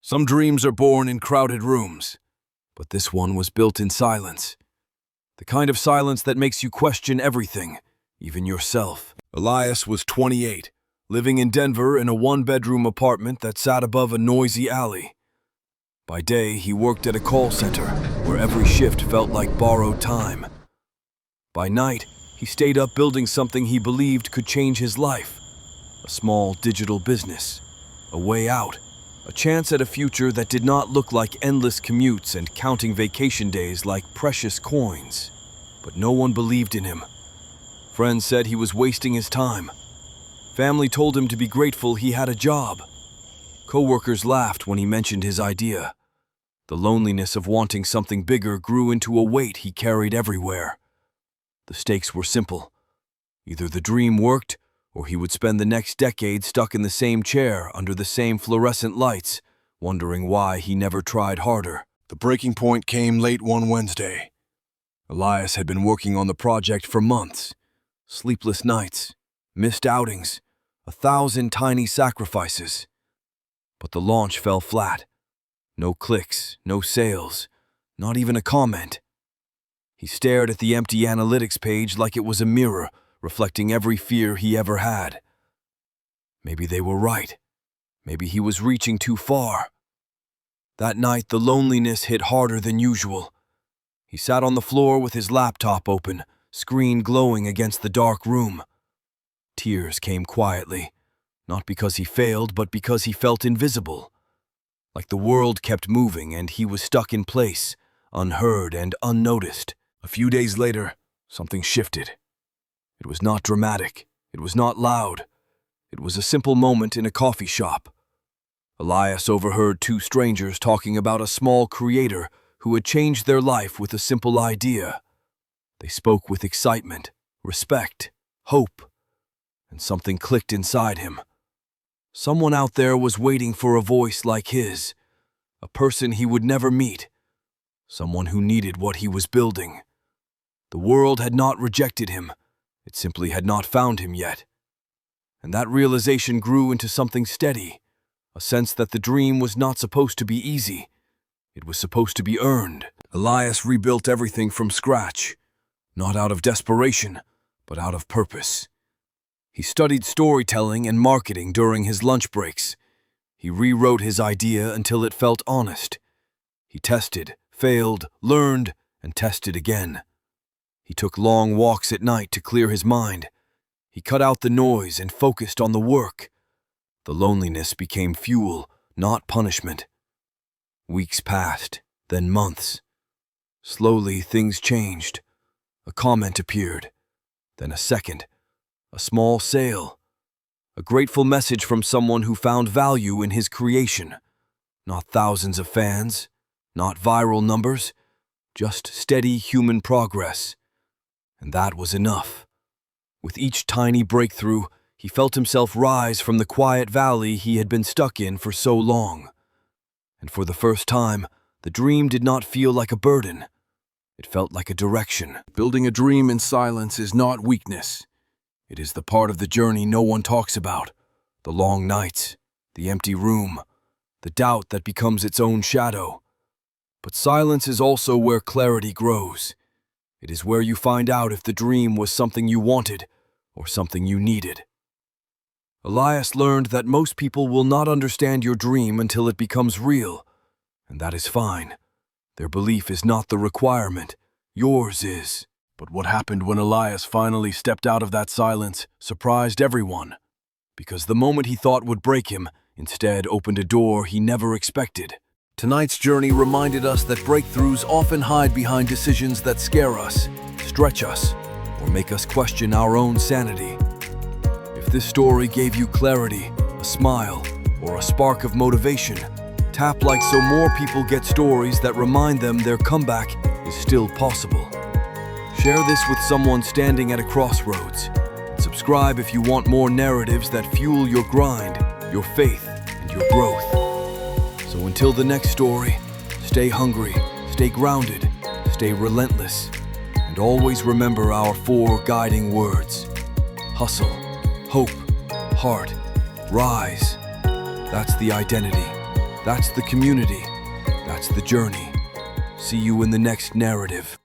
Some dreams are born in crowded rooms, but this one was built in silence. The kind of silence that makes you question everything, even yourself. Elias was 28, living in Denver in a one-bedroom apartment that sat above a noisy alley. By day, he worked at a call center where every shift felt like borrowed time. By night, he stayed up building something he believed could change his life. A small digital business, a way out, a chance at a future that did not look like endless commutes and counting vacation days like precious coins. But no one believed in him. Friends said he was wasting his time. Family told him to be grateful he had a job. Coworkers laughed when he mentioned his idea. The loneliness of wanting something bigger grew into a weight he carried everywhere. The stakes were simple. Either the dream worked, or he would spend the next decade stuck in the same chair under the same fluorescent lights, wondering why he never tried harder. The breaking point came late one Wednesday. Elias had been working on the project for months. Sleepless nights, missed outings, 1,000 tiny sacrifices. But the launch fell flat. No clicks, no sales, not even a comment. He stared at the empty analytics page like it was a mirror, reflecting every fear he ever had. Maybe they were right. Maybe he was reaching too far. That night, the loneliness hit harder than usual. He sat on the floor with his laptop open, screen glowing against the dark room. Tears came quietly, not because he failed, but because he felt invisible. Like the world kept moving and he was stuck in place, unheard and unnoticed. A few days later, something shifted. It was not dramatic. It was not loud. It was a simple moment in a coffee shop. Elias overheard two strangers talking about a small creator who had changed their life with a simple idea. They spoke with excitement, respect, hope, and something clicked inside him. Someone out there was waiting for a voice like his, a person he would never meet, someone who needed what he was building. The world had not rejected him. It simply had not found him yet. And that realization grew into something steady, a sense that the dream was not supposed to be easy. It was supposed to be earned. Elias rebuilt everything from scratch, not out of desperation, but out of purpose. He studied storytelling and marketing during his lunch breaks. He rewrote his idea until it felt honest. He tested, failed, learned, and tested again. He took long walks at night to clear his mind. He cut out the noise and focused on the work. The loneliness became fuel, not punishment. Weeks passed, then months. Slowly, things changed. A comment appeared, then a second, a small sale, a grateful message from someone who found value in his creation. Not thousands of fans, not viral numbers, just steady human progress. And that was enough. With each tiny breakthrough, he felt himself rise from the quiet valley he had been stuck in for so long. And for the first time, the dream did not feel like a burden. It felt like a direction. Building a dream in silence is not weakness. It is the part of the journey no one talks about. The long nights, the empty room, the doubt that becomes its own shadow. But silence is also where clarity grows. It is where you find out if the dream was something you wanted or something you needed. Elias learned that most people will not understand your dream until it becomes real, and that is fine. Their belief is not the requirement. Yours is. But what happened when Elias finally stepped out of that silence surprised everyone, because the moment he thought would break him instead opened a door he never expected. Tonight's journey reminded us that breakthroughs often hide behind decisions that scare us, stretch us, or make us question our own sanity. If this story gave you clarity, a smile, or a spark of motivation, tap like so more people get stories that remind them their comeback is still possible. Share this with someone standing at a crossroads. Subscribe if you want more narratives that fuel your grind, your faith, and your growth. So until the next story, stay hungry, stay grounded, stay relentless, and always remember our 4 guiding words. Hustle, hope, heart, rise. That's the identity. That's the community. That's the journey. See you in the next narrative.